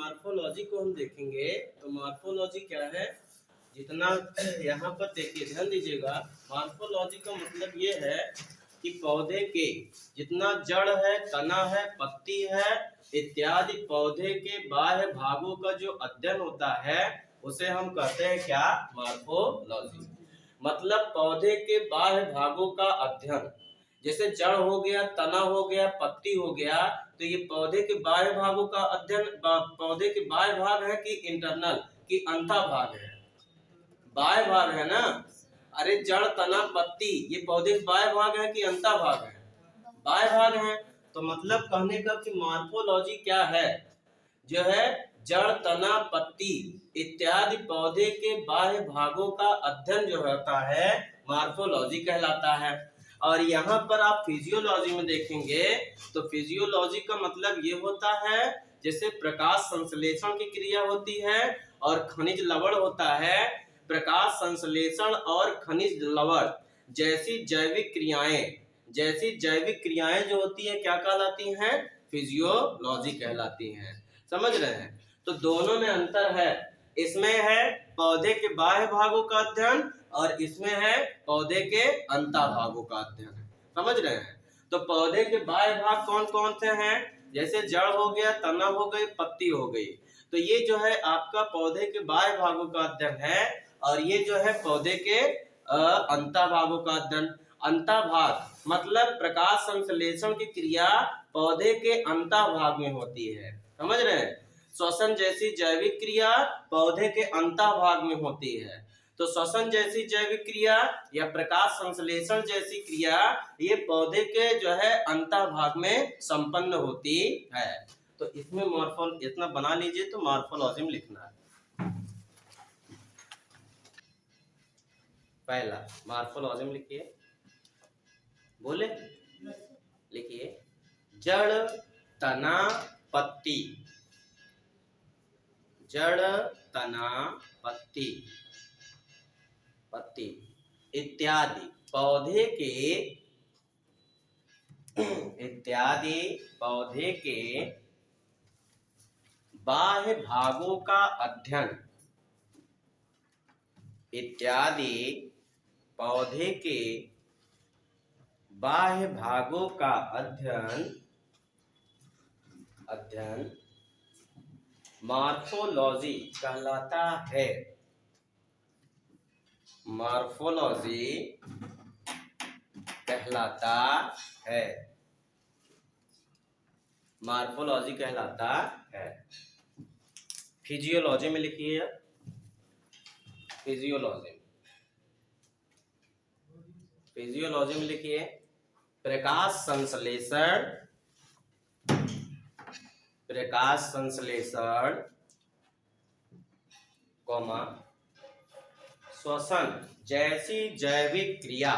Morphology को हम देखेंगे तो मॉर्फोलॉजी क्या है, जितना यहाँ पर देखिए ध्यान दीजिएगा। मॉर्फोलॉजी का मतलब ये है कि पौधे के जितना जड़ है, तना है, पत्ती है इत्यादि पौधे के बाह्य भागों का जो अध्ययन होता है उसे हम कहते हैं क्या, मॉर्फोलॉजी। मतलब पौधे के बाह्य भागों का अध्ययन, जैसे जड़ हो गया, तना हो गया, पत्ती हो गया, तो ये पौधे के बाह्य भागों का अध्ययन। पौधे के बाह्य भाग है कि इंटरनल कि अंतः भाग है, बाह्य भाग है ना। अरे जड़, तना, पत्ती ये पौधे के बाह्य भाग है कि अंतः भाग है, बाह्य भाग है। तो मतलब कहने का कि मॉर्फोलॉजी क्या है, जो है जड़, तना, पत्ती इत्यादि पौधे के बाह्य भागों का अध्ययन जो होता है मॉर्फोलॉजी कहलाता है। और यहाँ पर आप फिजियोलॉजी में देखेंगे तो फिजियोलॉजी का मतलब ये होता है जैसे प्रकाश संश्लेषण की क्रिया होती है और खनिज लवण होता है। प्रकाश संश्लेषण और खनिज लवण जैसी जैविक क्रियाएं जो होती है क्या कहलाती हैं, फिजियोलॉजी कहलाती हैं। समझ रहे हैं? तो दोनों में अंतर है, इसमें है पौधे के बाह्य भागों का अध्ययन और इसमें है पौधे के अंतः भागों का अध्ययन। समझ रहे हैं? तो पौधे के बाह्य भाग कौन कौन से हैं, जैसे जड़ हो गया, तना हो गई, पत्ती हो गई, तो ये जो है आपका पौधे के बाह्य भागों का अध्ययन है। और ये जो है पौधे के अंतः भागों का अध्ययन। अंतः भाग मतलब प्रकाश संश्लेषण की क्रिया पौधे के अंतः भाग में होती है। समझ रहे हैं? श्वसन जैसी जैविक क्रिया पौधे के अंतः भाग में होती है। तो श्वसन जैसी जैविक क्रिया या प्रकाश संश्लेषण जैसी क्रिया ये पौधे के जो है अंतः भाग में संपन्न होती है। तो इसमें मॉर्फोल इतना बना लीजिए तो मॉर्फोलॉजी में लिखना है। पहला मॉर्फोलॉजी में लिखिए, बोले लिखिए, जड़, तना, पत्ती, जड़, तना, पत्ती इत्यादि पौधे के बाह्य भागों का अध्ययन, इत्यादि पौधे के बाह्य भागों का अध्ययन मॉर्फोलॉजी कहलाता है। मॉर्फोलॉजी कहलाता है। मॉर्फोलॉजी कहलाता है। फिजियोलॉजी में लिखिए, फिजियोलॉजी में लिखिए, प्रकाश संश्लेषण कॉमा श्वसन जैसी जैविक क्रिया,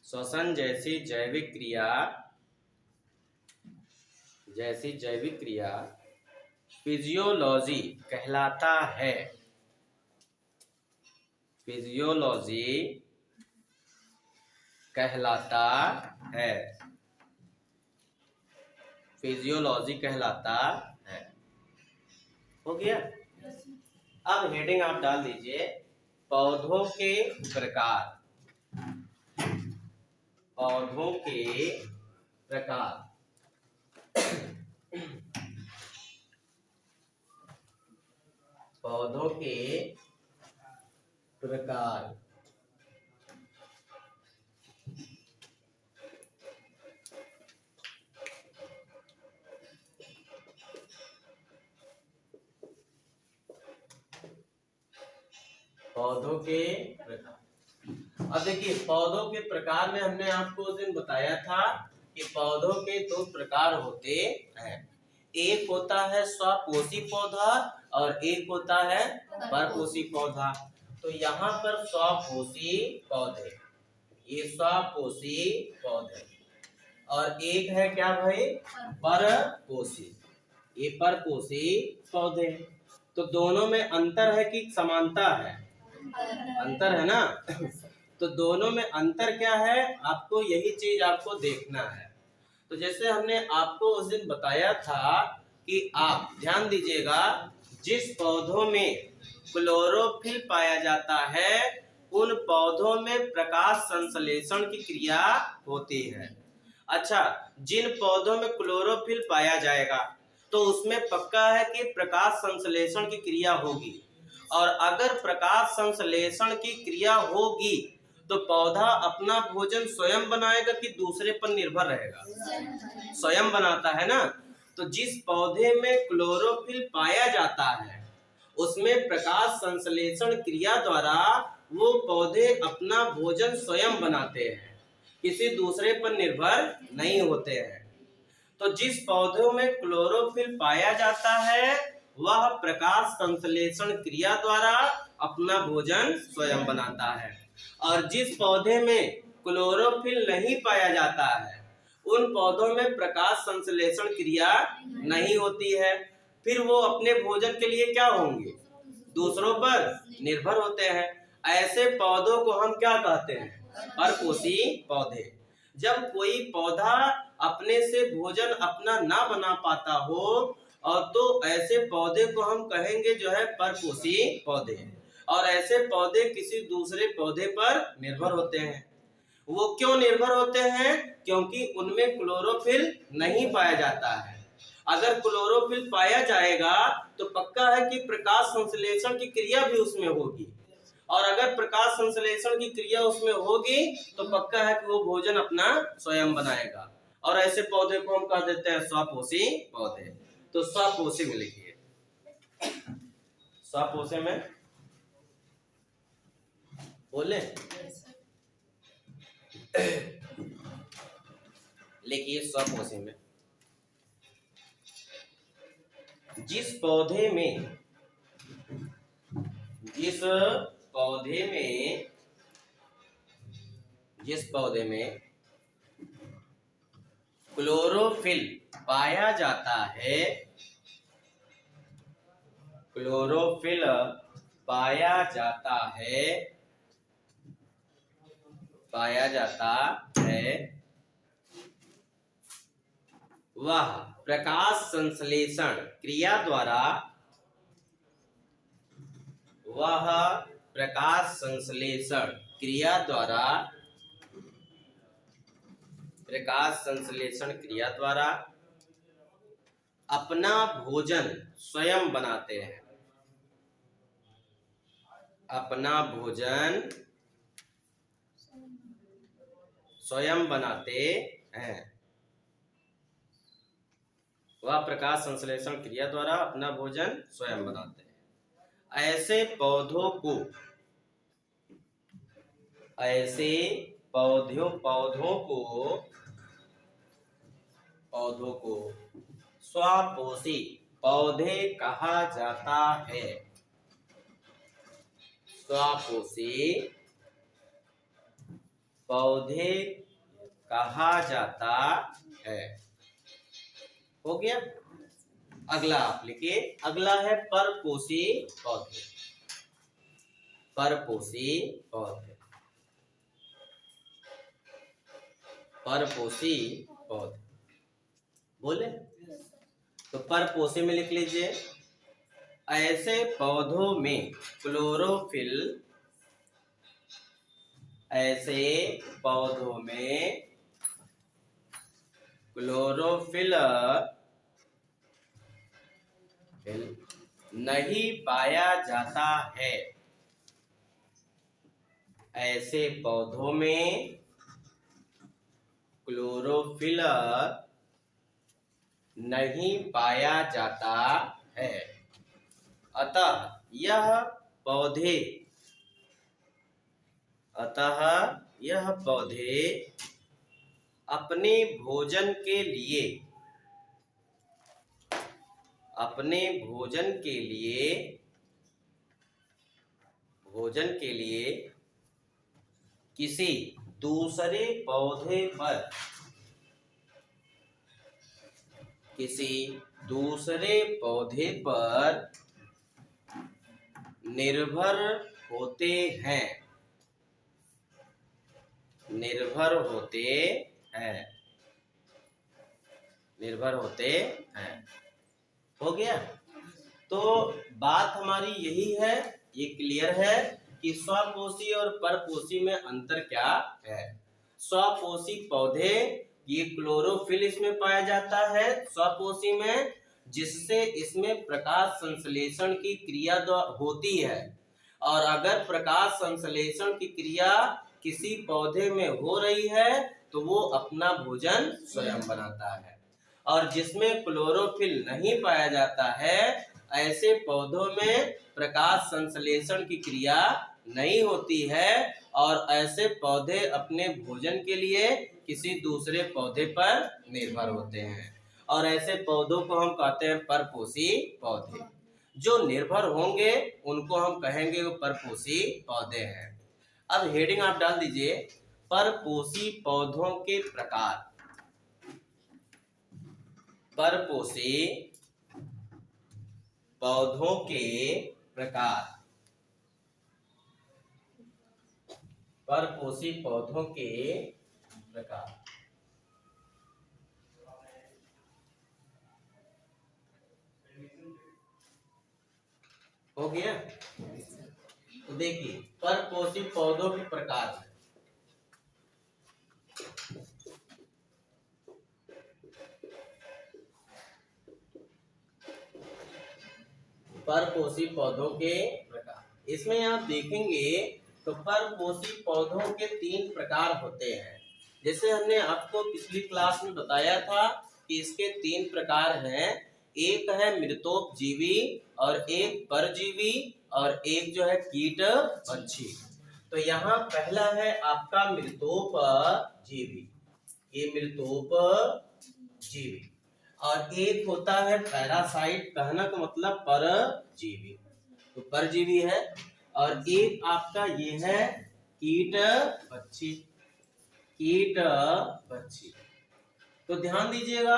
श्वसन जैसी जैविक क्रिया फिजियोलॉजी कहलाता है। फिजियोलॉजी कहलाता है। फिजियोलॉजी कहलाता है। हो गया? अब हेडिंग आप डाल दीजिए, पौधों के प्रकार। पौधों के प्रकार, पौधों के प्रकार। पौधों के प्रकार। अब देखिए पौधों के प्रकार में हमने आपको उस दिन बताया था कि पौधों के दो प्रकार होते हैं। एक होता है स्वपोषी पौधा और एक होता है परपोषी पौधा। तो यहाँ पर स्वपोषी पौधे, ये स्वपोषी पौधे, और एक है क्या भाई, परपोषी, ये परपोषी पौधे। तो दोनों में अंतर है कि समानता है? अंतर है ना। तो दोनों में अंतर क्या है, आपको यही चीज आपको देखना है। तो जैसे हमने आपको उस दिन बताया था कि आप ध्यान दीजिएगा, जिस पौधों में क्लोरोफिल पाया जाता है उन पौधों में प्रकाश संश्लेषण की क्रिया होती है। अच्छा, जिन पौधों में क्लोरोफिल पाया जाएगा तो उसमें पक्का है कि प्रकाश संश्लेषण की क्रिया होगी, और अगर प्रकाश संश्लेषण की क्रिया होगी तो पौधा अपना भोजन स्वयं बनाएगा कि दूसरे पर निर्भर रहेगा? स्वयं बनाता है ना। तो जिस पौधे में क्लोरोफिल पाया जाता है उसमें प्रकाश संश्लेषण क्रिया द्वारा वो पौधे अपना भोजन स्वयं बनाते हैं, किसी दूसरे पर निर्भर नहीं होते हैं। तो जिस पौधों में क्लोरोफिल पाया जाता है वह प्रकाश संश्लेषण क्रिया द्वारा अपना भोजन स्वयं बनाता है, और जिस पौधे में क्लोरोफिल नहीं पाया जाता है उन पौधों में प्रकाश संश्लेषण क्रिया नहीं होती है, फिर वो अपने भोजन के लिए क्या होंगे? दूसरों पर निर्भर होते हैं। ऐसे पौधों को हम क्या कहते हैं? परपोषी पौधे। जब कोई पौधा अपने से भोजन अपना ना बना पाता हो और तो ऐसे पौधे को हम कहेंगे जो है परपोषी पौधे, और ऐसे पौधे किसी दूसरे पौधे पर निर्भर होते हैं। वो क्यों निर्भर होते हैं? क्योंकि उनमें क्लोरोफिल नहीं पाया जाता है। अगर क्लोरोफिल पाया जाएगा तो पक्का है कि प्रकाश संश्लेषण की क्रिया भी उसमें होगी, और अगर प्रकाश संश्लेषण की क्रिया उसमें होगी तो पक्का है कि वो भोजन अपना स्वयं बनाएगा, और ऐसे पौधे को हम कह देते हैं स्वपोषी पौधे। तो स्वपोषी में लिखिए, स्वपोषी में बोले लिखिए, स्वपोषी में जिस पौधे में क्लोरोफिल पाया जाता है, क्लोरोफिल पाया जाता है वह प्रकाश संश्लेषण क्रिया द्वारा अपना भोजन स्वयं बनाते हैं, अपना भोजन स्वयं बनाते हैं। वह प्रकाश संश्लेषण क्रिया द्वारा अपना भोजन स्वयं बनाते हैं। ऐसे पौधों को स्वपोषी पौधे कहा जाता है। स्वपोषी पौधे कहा जाता है। हो गया। अगला आप लिखिए, अगला है परपोषी पौधे। परपोषी पौधे बोले तो परपोषी में लिख लीजिए, ऐसे पौधों में क्लोरोफिल नहीं पाया जाता है। ऐसे पौधों में क्लोरोफिल नहीं पाया जाता है, अतः यह पौधे अपने भोजन के लिए किसी दूसरे पौधे पर निर्भर होते हैं। निर्भर होते हैं। हो गया। तो बात हमारी यही है, ये क्लियर है कि स्वपोषी और परपोषी में अंतर क्या है। स्वपोषी पौधे, ये क्लोरोफिल इसमें पाया जाता है स्वपोषी में, जिससे इसमें प्रकाश संश्लेषण की क्रिया होती है। और अगर प्रकाश संश्लेषण की क्रिया किसी पौधे में हो रही है तो वो अपना भोजन स्वयं बनाता है। और जिसमें क्लोरोफिल नहीं पाया जाता है, ऐसे पौधों में प्रकाश संश्लेषण की क्रिया नहीं होती है और ऐसे पौधे अपने भोजन के लिए किसी दूसरे पौधे पर निर्भर होते हैं। और ऐसे पौधों को हम कहते हैं परपोषी पौधे। जो निर्भर होंगे उनको हम कहेंगे वो परपोषी पौधे हैं। अब हेडिंग आप डाल दीजिए, परपोषी पौधों के प्रकार। परपोषी पौधों के प्रकार। परपोषी पौधों के प्रकार। हो गया। तो देखिए परपोषी पौधों के प्रकार। परपोषी पौधों के प्रकार, इसमें आप देखेंगे तो परपोषी पौधों के 3 प्रकार होते हैं। जैसे हमने आपको पिछली क्लास में बताया था कि इसके 3 प्रकार हैं। एक है मृतोपजीवी और एक परजीवी और एक जो है कीट पक्षी। तो यहाँ पहला है आपका मृतोपजीवी, ये मृतोपजीवी। और एक होता है पैरासाइट, कहना का मतलब परजीवी, तो परजीवी है। और एक आपका ये है कीट पक्षी, कीट पक्षी। तो ध्यान दीजिएगा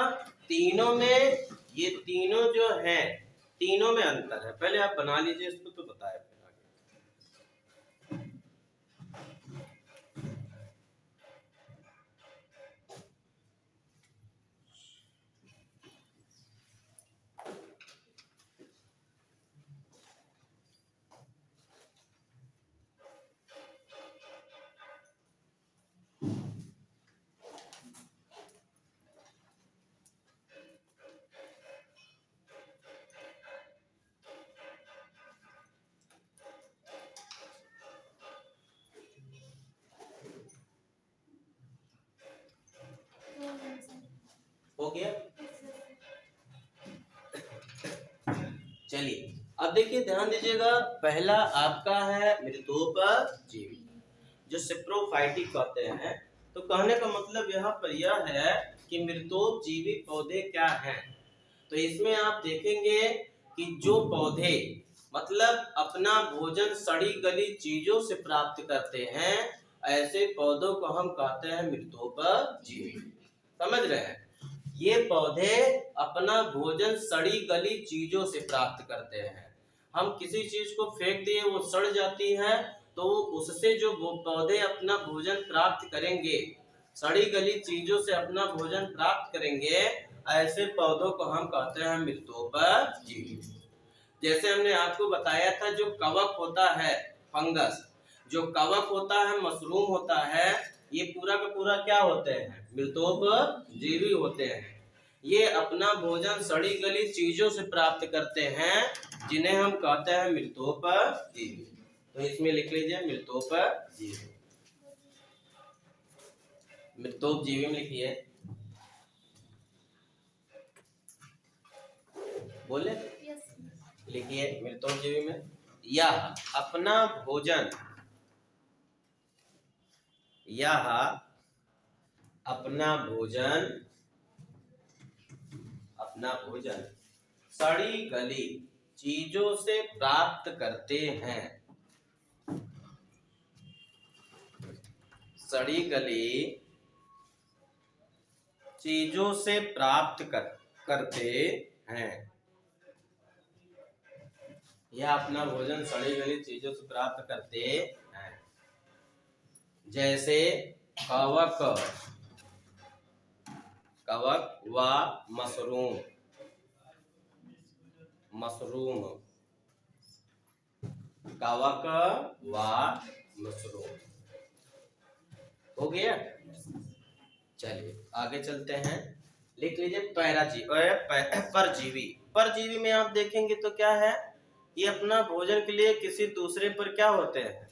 तीनों में, ये तीनों जो है तीनों में अंतर है। पहले आप बना लीजिए इसको तो बताया। हो गया। चलिए अब देखिए ध्यान दीजिएगा, पहला आपका है मृतोपजीवी जो सेप्रोफाइटिक कहते हैं। तो कहने का मतलब यहाँ पर यह है कि मृतोपजीवी पौधे क्या हैं। तो इसमें आप देखेंगे कि जो पौधे मतलब अपना भोजन सड़ी गली चीजों से प्राप्त करते हैं, ऐसे पौधों को हम कहते हैं मृतोपजीवी। समझ रहे हैं, ये पौधे अपना भोजन सड़ी गली चीजों से प्राप्त करते हैं। हम किसी चीज को फेंक दिए वो सड़ जाती है, तो उससे जो पौधे अपना भोजन प्राप्त करेंगे, सड़ी गली चीजों से अपना भोजन प्राप्त करेंगे, ऐसे पौधों को हम कहते हैं मृतोपजीवी। जैसे हमने आपको बताया था जो कवक होता है, फंगस, जो कवक होता है, मशरूम होता है, ये पूरा का पूरा क्या होते हैं, मृतोपजीवी होते हैं। ये अपना भोजन सड़ी गली चीजों से प्राप्त करते हैं, जिन्हें हम कहते हैं मृतोपजीवी। तो इसमें लिख लीजिए मृतोपजीवी। मृतोपजीवी में लिखिए, बोले लिखिए मृतोपजीवी में, यह अपना भोजन, यह अपना भोजन, अपना भोजन सड़ी गली चीजों से प्राप्त करते हैं, सड़ी गली चीजों से प्राप्त करते हैं। यह अपना भोजन सड़ी गली चीजों से प्राप्त करते हैं, जैसे कवक, कवक व मशरूम, मशरूम, कवक व मशरूम। हो गया। चलिए आगे चलते हैं। लिख लीजिए परजीवी। परजीवी में आप देखेंगे तो क्या है, ये अपना भोजन के लिए किसी दूसरे पर क्या होते हैं,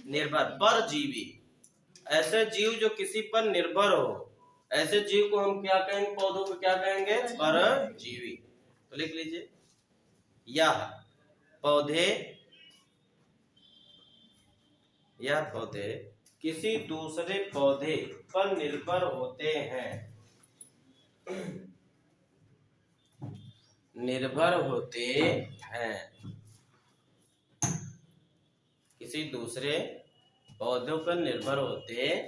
निर्भर। परजीवी ऐसे जीव जो किसी पर निर्भर हो, ऐसे जीव को हम क्या कहेंगे, पौधों को क्या कहेंगे, परजीवी। तो लिख लीजिए, यह पौधे किसी दूसरे पौधे पर निर्भर होते हैं, निर्भर होते हैं, किसी दूसरे पौधों पर निर्भर होते हैं,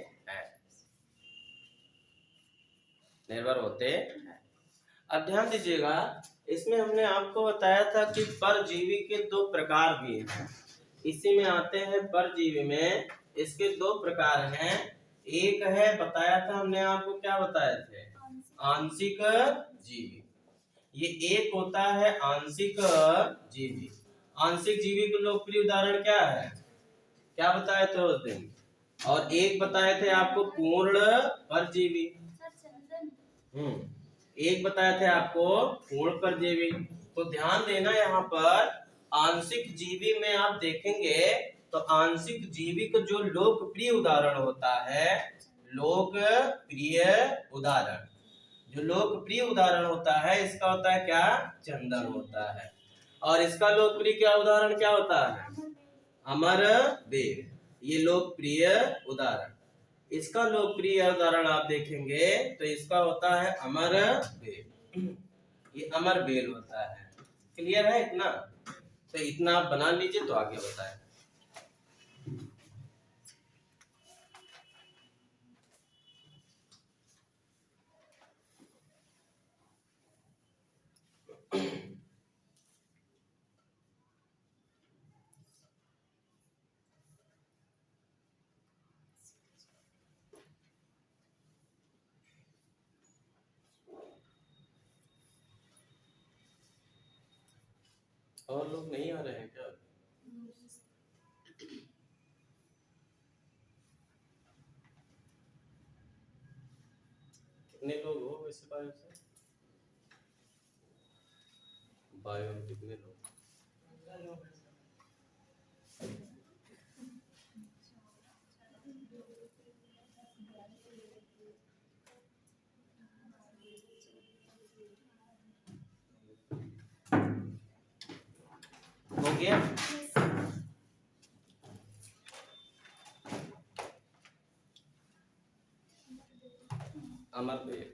निर्भर होते हैं। अब ध्यान दीजिएगा, इसमें हमने आपको बताया था कि परजीवी के दो प्रकार भी हैं। इसी में आते हैं परजीवी में, इसके दो प्रकार हैं। एक है, बताया था हमने आपको, क्या बताए थे, आंशिक जीवी। ये एक होता है आंशिक जीवी। आंशिक जीवी के लोकप्रिय उदाहरण क्या है, क्या बताए थे उस दिन। और एक बताए थे आपको पूर्ण परजीवी। एक बताए थे आपको पूर्ण परजीवी। तो ध्यान देना, यहाँ पर आंशिक जीवी में आप देखेंगे तो आंशिक जीवी का जो लोकप्रिय उदाहरण होता है, लोकप्रिय उदाहरण, जो लोकप्रिय उदाहरण होता है इसका होता है क्या, चंदन होता है। और इसका लोकप्रिय क्या उदाहरण क्या होता है, अमर बेल। ये लोकप्रिय उदाहरण, इसका लोकप्रिय उदाहरण आप देखेंगे तो इसका होता है अमर बेल। ये अमर बेल होता है। क्लियर है इतना? तो इतना आप बना लीजिए तो आगे बताएं। और लोग नहीं आ रहे हैं क्या? कितने लोग हो वैसे बायो से? बायो में कितने लोग? हो गया? अमर बेल।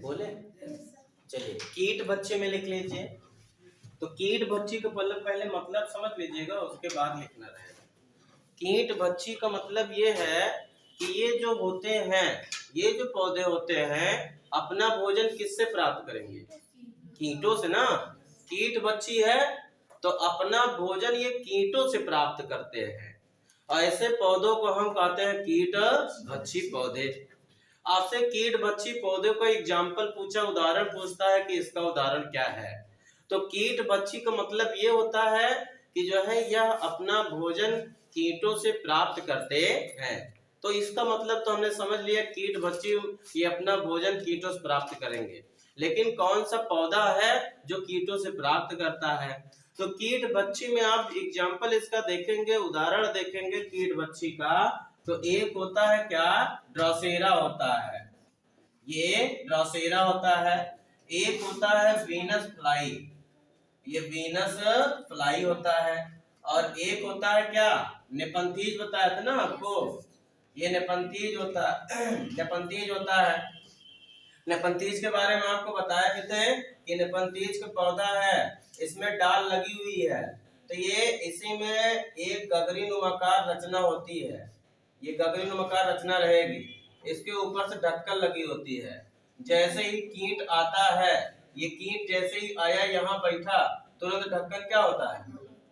बोले? चलिए, कीट बच्चे में लिख लीजिए। तो कीट बच्ची का पहले मतलब समझ लीजिएगा, उसके बाद लिखना रहेगा। कीट बच्ची का मतलब ये है कि ये जो होते हैं, ये जो पौधे होते हैं, अपना भोजन किससे प्राप्त करेंगे, कीटों से ना। कीट बच्ची है तो अपना भोजन ये कीटों से प्राप्त करते हैं। ऐसे पौधों को हम कहते हैं कीट भक्षी पौधे। आपसे कीट भक्षी पौधे का एग्जाम्पल पूछा, उदाहरण पूछता है कि इसका उदाहरण क्या है। तो कीट भक्षी का मतलब ये होता है कि जो है यह अपना भोजन कीटों से प्राप्त करते हैं। तो इसका मतलब तो हमने समझ लिया, कीट भक्षी ये अपना भोजन कीटों से प्राप्त करेंगे। लेकिन कौन सा पौधा है जो कीटों से प्राप्त करता है? तो कीट भक्षी में आप एग्जाम्पल इसका देखेंगे, उदाहरण देखेंगे कीट भक्षी का, तो एक होता है क्या, ड्रोसेरा होता है, ये ड्रोसेरा होता है। एक होता है वीनस फ्लाई, ये वीनस फ्लाई होता है। और एक होता है क्या, नेपंथीज बताया था ना आपको, ये नेपंथीज होता है। नेपंथीज होता है। नेपंथीज के बारे में आपको बताया भी थे कि नेपंथीज का पौधा है, इसमें डाल लगी हुई है, तो ये इसी में एक गगरी नुमाकार रचना होती है। ये गगरी नुमाकार रचना रहेगी, इसके ऊपर से ढक्कन लगी होती है। जैसे ही कीट आता है, ये कीट जैसे ही आया यहाँ बैठा, तुरंत ढक्कन क्या होता है,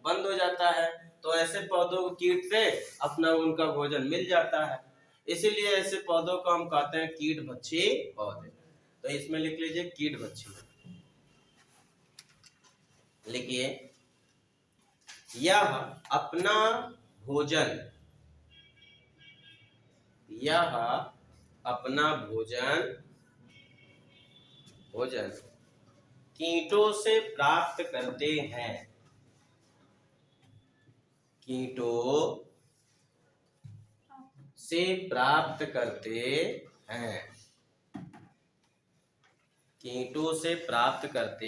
बंद हो जाता है। तो ऐसे पौधों को कीट से अपना उनका भोजन मिल जाता है, इसीलिए ऐसे पौधों को हम कहते हैं कीट भक्षी पौधे। तो इसमें लिख लीजिए कीट भक्षी। लिखिए, यह अपना भोजन, यह अपना भोजन कीटों से प्राप्त करते हैं, कीटों से प्राप्त करते हैं, कीटों से प्राप्त करते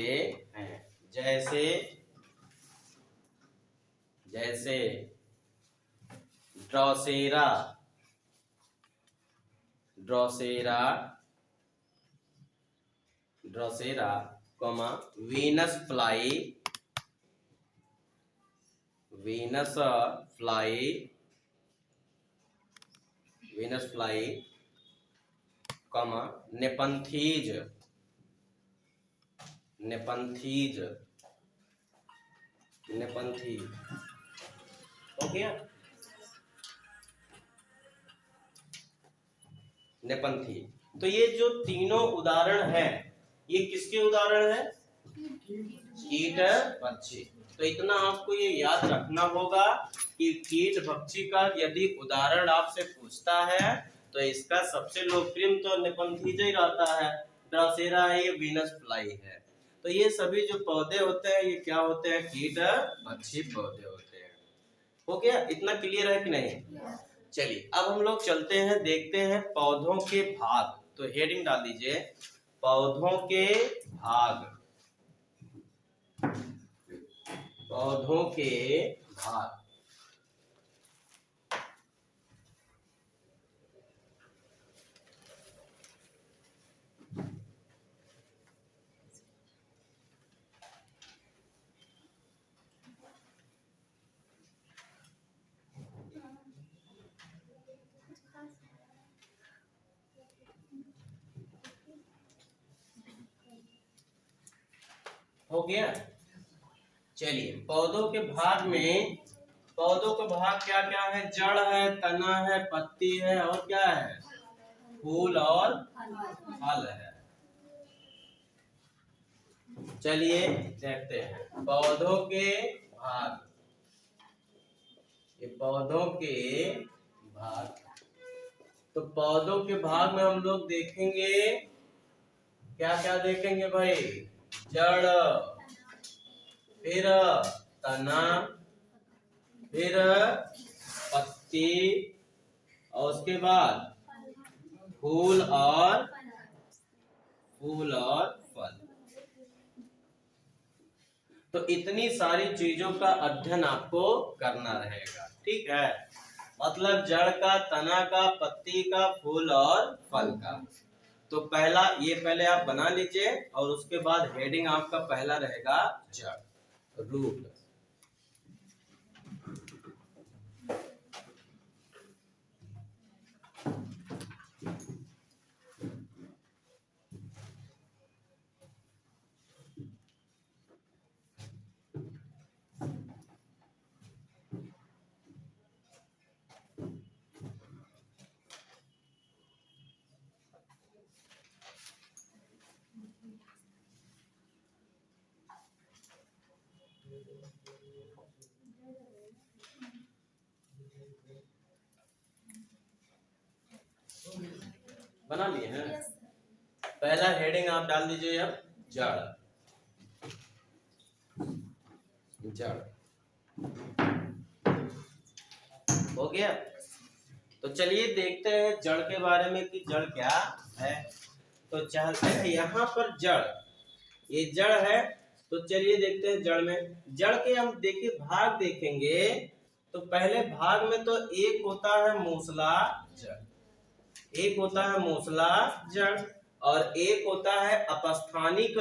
हैं। जैसे drosera, comma Venus fly, comma nepenthes, हो गया। नेपंथी। तो ये जो तीनों उदाहरण है, ये किसके उदाहरण है, कीट भक्षी। तो इतना आपको ये याद रखना होगा कि कीट भक्षी का यदि उदाहरण आपसे पूछता है तो इसका सबसे लोकप्रिय तो नेपंथीज ही रहता है, ड्रोसेरा है, ये वीनस फ्लाई है। तो ये सभी जो पौधे होते हैं ये क्या होते हैं, कीट भक्षी पौधे होते हैं। हो गया, इतना क्लियर है कि नहीं? चलिए अब हम लोग चलते हैं, देखते हैं पौधों के भाग। तो हेडिंग डाल दीजिए, पौधों के भाग, पौधों के भाग। हो गया। चलिए पौधों के भाग में, पौधों के भाग क्या क्या है, जड़ है, तना है, पत्ती है, और क्या है, फूल और फल है। चलिए देखते हैं पौधों के भाग, ये पौधों के भाग। तो पौधों के भाग में हम लोग देखेंगे क्या क्या देखेंगे भाई, जड़, फिर तना, फिर पत्ती, और उसके बाद फूल और फल। तो इतनी सारी चीजों का अध्ययन आपको करना रहेगा, ठीक है। मतलब जड़ का, तना का, पत्ती का, फूल और फल का। तो पहला ये पहले आप बना लीजिए, और उसके बाद हेडिंग आपका पहला रहेगा जड़, रूट। बना लिए हैं? पहला हेडिंग आप डाल दीजिए अब जड़, जड़। हो गया। तो चलिए देखते हैं जड़ के बारे में कि जड़ क्या है। तो चलते हैं यहाँ पर जड़, ये जड़ है। तो चलिए देखते हैं जड़ में, जड़ के हम देखिए भाग देखेंगे। तो पहले भाग में तो एक होता है मूसला जड़, एक होता है मूसला जड़, और एक होता है अपस्थानिक,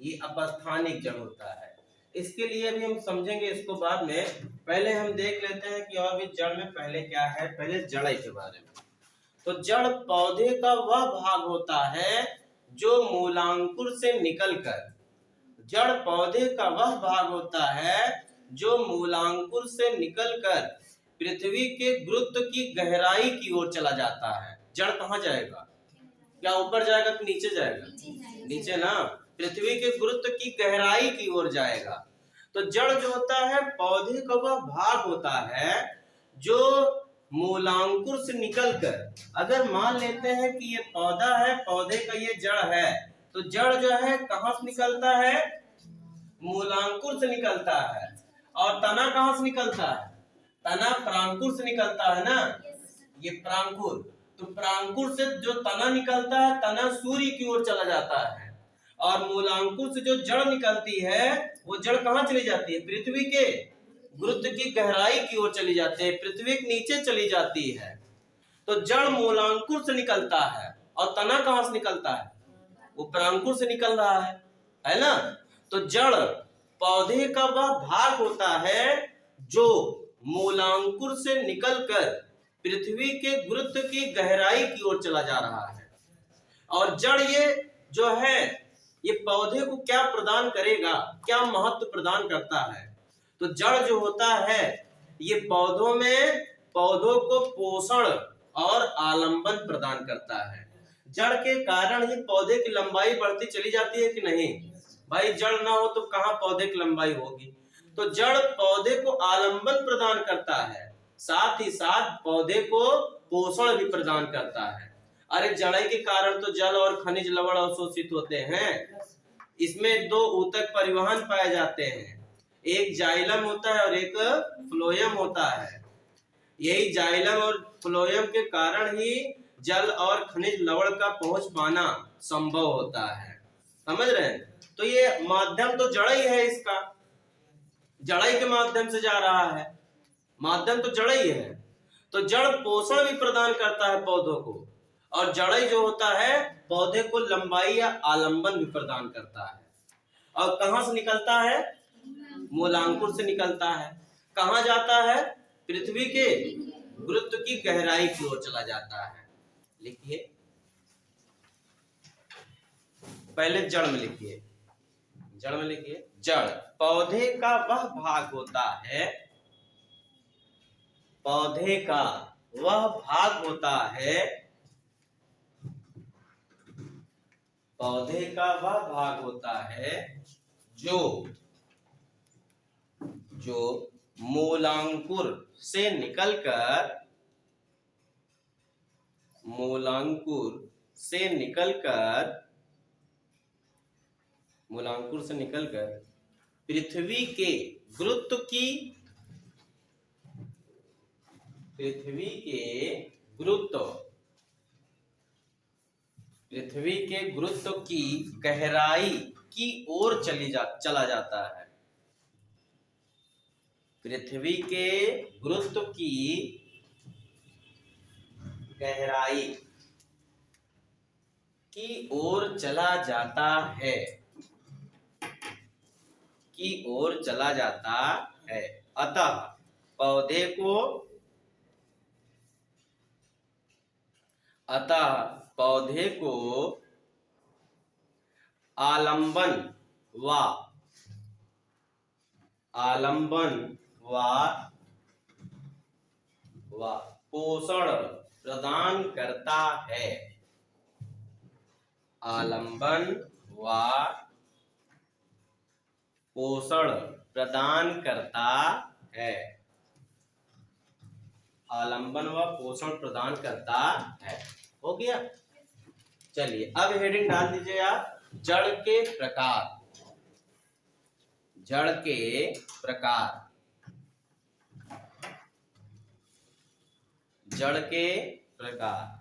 ये अपस्थानिक जड़ होता है। इसके लिए भी हम समझेंगे इसको बाद में, पहले हम देख लेते हैं कि और भी जड़ में पहले क्या है, पहले जड़ के बारे में। तो जड़ पौधे का वह भाग होता है जो मूलांकुर से निकलकर, जड़ पौधे का वह भाग होता है जो मूलांकुर से निकलकर पृथ्वी के गुरुत्व की गहराई की ओर चला जाता है। जड़ कहाँ जाएगा? क्या ऊपर जाएगा कि नीचे जाएगा? नीचे ना, पृथ्वी के गुरुत्व की गहराई की ओर जाएगा। तो जड़ जो होता है पौधे का वह भाग होता है जो मूलांकुर से निकलकर, अगर मान लेते हैं कि ये पौधा है, पौधे का ये जड़ है, तो जड़ जो है कहां से निकलता है? मूलांकुर से निकलता है। और तना कहां से निकलता है? तना प्रांकुर से निकलता है ना, ये प्रांकुर। तो प्रांकुर से जो तना निकलता है, तना सूर्य की ओर चला जाता है, और मूलांकुर से जो जड़ निकलती है वो जड़ कहां चली जाती है? पृथ्वी के गुरुत्व की गहराई की ओर चली जाती है, पृथ्वी के नीचे चली जाती है। तो जड़ मूलांकुर से निकलता है और तना कहां से निकलता है? वो प्रांकुर से निकल रहा है ना। तो जड़ पौधे का वह भाग होता है जो मूलांकुर से निकलकर पृथ्वी के गुरुत्व की गहराई की ओर चला जा रहा है। और जड़ ये जो है ये पौधे को क्या प्रदान करेगा, क्या महत्व प्रदान करता है? तो जड़ जो होता है ये पौधों में पौधों को पोषण और आलंबन प्रदान करता है। जड़ के कारण ही पौधे की लंबाई बढ़ती चली जाती है कि नहीं भाई? जड़ ना हो तो कहां पौधे की लंबाई होगी। तो जड़ पौधे को आलंबन प्रदान करता है, साथ ही साथ पौधे को पोषण भी प्रदान करता है। अरे जड़ के कारण तो जल और खनिज लवण अवशोषित होते हैं। इसमें दो ऊतक परिवहन पाए जाते हैं, एक जाइलम होता है और एक फ्लोएम होता है। यही जाइलम और फ्लोएम के कारण ही जल और खनिज लवण का पहुंच पाना संभव होता है। समझ रहे हैं? तो ये माध्यम तो जड़ ही है, इसका जड़ के माध्यम से जा रहा है, माध्यम तो जड़ ही है। तो जड़ पोषण भी प्रदान करता है पौधों को, और जड़ जो होता है पौधे को लंबाई या आलंबन भी प्रदान करता है। और कहां से निकलता है? मूलांकुर से निकलता है। कहां जाता है? पृथ्वी के गुरुत्व की गहराई की ओर चला जाता है। लिखिए, पहले जड़ में लिखिए, जड़ में लिखिए। जड़ पौधे का वह भाग होता है, पौधे का वह भाग होता है, पौधे का वह भाग होता है जो मूलांकुर से निकलकर, मूलांकुर से निकलकर पृथ्वी के गुरुत्व की, पृथ्वी के गुरुत्व की गहराई की ओर चला जाता है। पृथ्वी के गुरुत्व की गहराई की ओर चला जाता है, की ओर चला जाता है। अतः पौधे को आलंबन व पोषण प्रदान करता है, आलंबन व पोषण प्रदान करता है, आलंबन व पोषण प्रदान करता है। हो गया? चलिए अब हेडिंग डाल दीजिए आप, जड़ के प्रकार। जड़ के प्रकार, जड़ के प्रकार,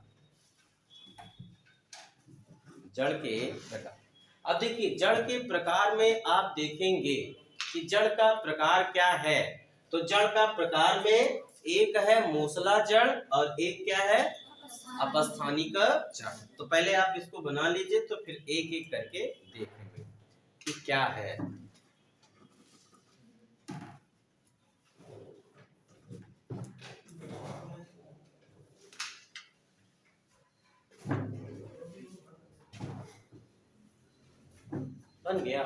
जड़ के प्रकार। अब देखिए जड़ के प्रकार में आप देखेंगे कि जड़ का प्रकार क्या है। तो जड़ का प्रकार में एक है मूसला जड़ और एक क्या है? अपस्थानिक जड़। तो पहले आप इसको बना लीजिए, तो फिर एक एक करके देखेंगे कि क्या है। बन गया?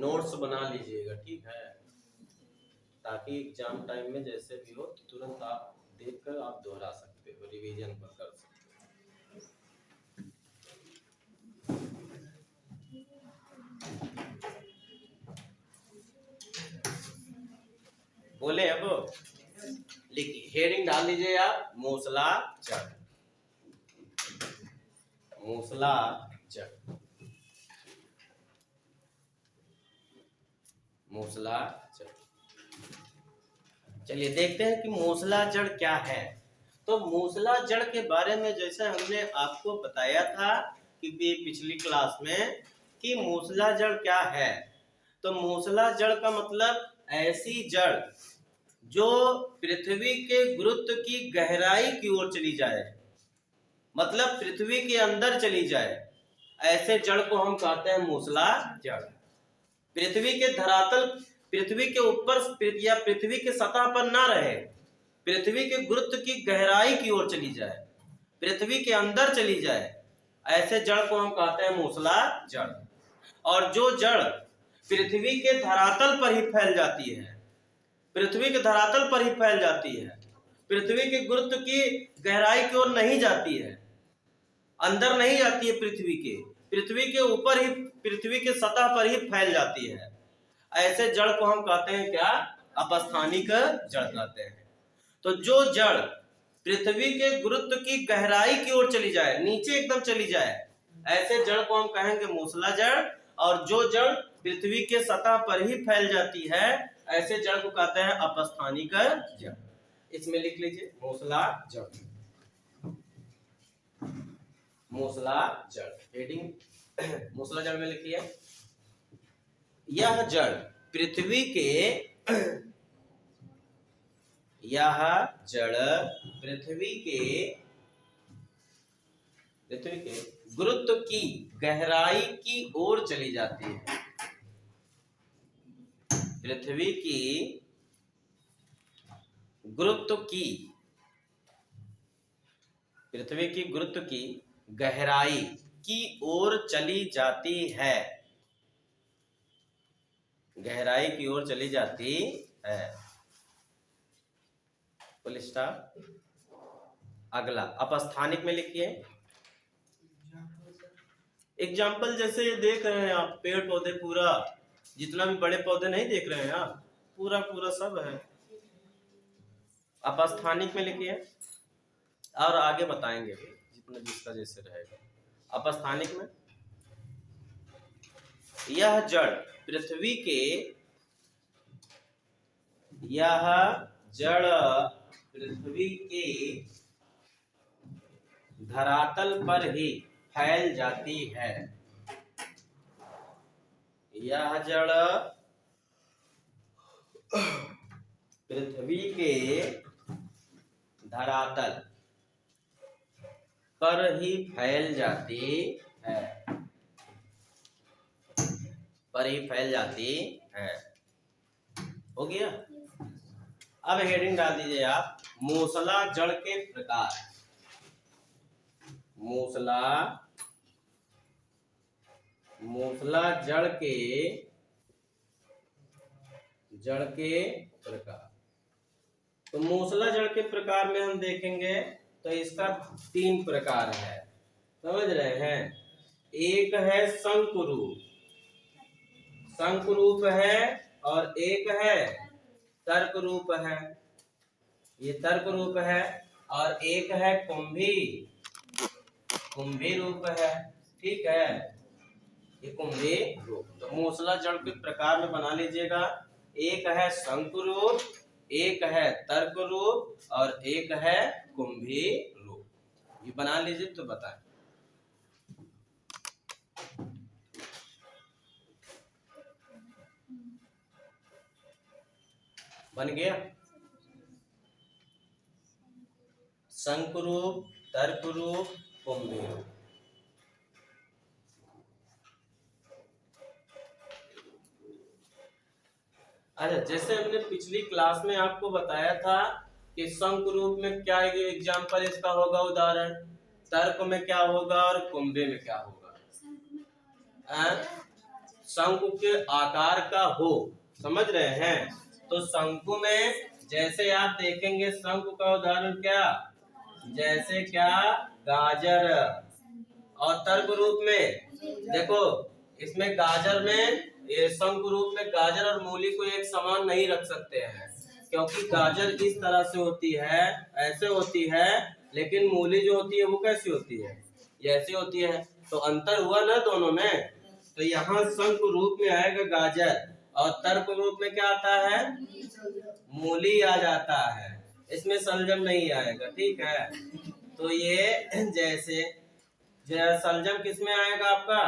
नोट्स बना लीजिएगा, ठीक है, ताकि एग्जाम टाइम में जैसे भी हो तुरंत आप देखकर आप दोहरा सकते हो, रिवीजन पर कर सकते हो। बोले अब लिखिए, हेडिंग डाल लीजिए आप, मूसला जड़। मूसला जड़, मूसला जड़। चलिए देखते हैं कि मूसला जड़ क्या है। तो मूसला जड़ के बारे में जैसे हमने आपको बताया था कि पिछली क्लास में कि मूसला जड़ क्या है। तो मूसला जड़ का मतलब ऐसी जड़ जो पृथ्वी के गुरुत्व की गहराई की ओर चली जाए, मतलब पृथ्वी के अंदर चली जाए, ऐसे जड़ को हम कहते हैं मूसला जड़। पृथ्वी के धरातल, पृथ्वी के ऊपर या पृथ्वी के सतह पर ना रहे, पृथ्वी के गुरुत्व की गहराई की ओर चली जाए, पृथ्वी के अंदर चली जाए, ऐसे जड़ को हम कहते हैं मूसला जड़। और जो जड़ पृथ्वी के धरातल पर ही फैल जाती है, पृथ्वी के धरातल पर ही फैल जाती है, पृथ्वी के गुरुत्व की गहराई की ओर नहीं जाती है, अंदर नहीं जाती है पृथ्वी के ऊपर ही, पृथ्वी के सतह पर ही फैल जाती है, ऐसे जड़ को हम कहते हैं क्या? अपस्थानिक जड़ कहते हैं। तो जो जड़ पृथ्वी के गुरुत्व की गहराई की ओर चली जाए, नीचे एकदम चली जाए, ऐसे जड़ को हम कहेंगे मूसला जड़। और जो जड़ पृथ्वी के सतह पर ही फैल जाती है, ऐसे जड़ को कहते हैं अपस्थानिक जड़। इसमें लिख लीजिए मूसला जड़, मूसला जड़। हेडिंग मूसला जड़ में लिखिए, यह जड़ पृथ्वी के, यह जड़ पृथ्वी के गुरुत्व की गहराई की ओर चली जाती है, पृथ्वी की गुरुत्व की, पृथ्वी की गुरुत्व की गहराई की ओर चली जाती है, गहराई की ओर चली जाती है। Full stop. अगला अपस्थानिक में लिखिए, एग्जाम्पल जैसे ये देख रहे हैं आप, पेड़ पौधे पूरा, जितना भी बड़े पौधे नहीं देख रहे हैं आप, पूरा पूरा सब है। अपस्थानिक में लिखिए, और आगे बताएंगे जितना जिसका जैसे रहेगा। अपस्थानिक में, यह जड़ पृथ्वी के, यह जड़ पृथ्वी के धरातल पर ही फैल जाती है, यह जड़ पृथ्वी के धरातल पर ही फैल जाती है, पर ही फैल जाती है। हो गया? अब हेडिंग डाल दीजिए आप, मूसला जड़ के प्रकार। मूसला, मूसला जड़ के प्रकार। तो मूसला जड़ के प्रकार में हम देखेंगे तो इसका 3 प्रकार है, समझ रहे हैं। एक है शंकुरूप, शंकुरूप है, और एक है तर्क रूप है, ये तर्क रूप है, और एक है कुंभी, कुंभी रूप है, ठीक है, ये कुंभी रूप। तो मूसला जड़ के प्रकार में बना लीजिएगा, एक है शंकुरूप, एक है तर्क रूप, और एक है कुंभी रूप। ये बना लीजिए तो बताएं। बन गया? शंकुरूप, तर्क रूप, कुंभी रूप। अच्छा, जैसे हमने पिछली क्लास में आपको बताया था कि शंकुरूप में क्या एग्जाम्पल इसका होगा, उदाहरण, तर्क में क्या होगा, और कुंभे में क्या होगा। शंकु के आकार का हो। समझ रहे हैं? तो शंकु में जैसे आप देखेंगे, शंकु का उदाहरण क्या, जैसे क्या, गाजर। और तर्क रूप में देखो, इसमें गाजर में, ये शंकु रूप में गाजर और मूली को एक समान नहीं रख सकते हैं, क्योंकि गाजर इस तरह से होती है, ऐसे होती है, लेकिन मूली जो होती है वो कैसी होती है, ये ऐसी होती है। तो अंतर हुआ ना दोनों में। तो यहाँ शंकु रूप में आएगा गाजर और तर्क रूप में क्या आता है, मूली आ जाता है। इसमें सलजम नहीं आएगा, ठीक है। तो ये जैसे सलजम किस में आएगा आपका,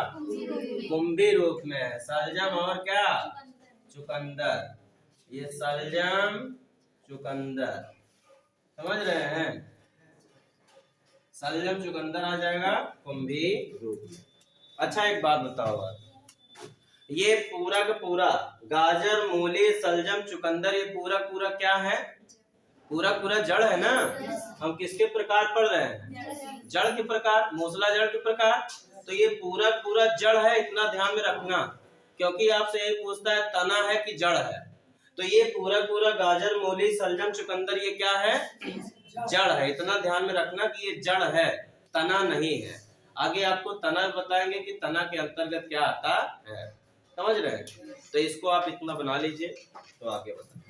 कुंभी रूप में है। सलजम और क्या, चुकंदर। ये सलजम चुकंदर, समझ रहे हैं? सलजम चुकंदर आ जाएगा कुंभी रूप में। अच्छा एक बात बताओ आप, ये पूरा का पूरा गाजर, मूली, सलजम, चुकंदर, ये पूरा पूरा क्या है, पूरा पूरा जड़ है ना। हम किसके प्रकार पढ़ रहे हैं, जड़ के प्रकार, मूसला जड़ के प्रकार। तो ये पूरा पूरा जड़ है, इतना ध्यान में रखना, क्योंकि आपसे ये पूछता है तना है कि जड़ है। तो ये पूरा पूरा गाजर, मूली, सलजम, चुकंदर ये क्या है, जड़ है। इतना ध्यान में रखना कि ये जड़ है, तना नहीं है। आगे आपको तना बताएंगे कि तना के अंतर्गत क्या आता है। समझ रहे हैं? तो इसको आप इतना बना लीजिए, तो आगे बताएं।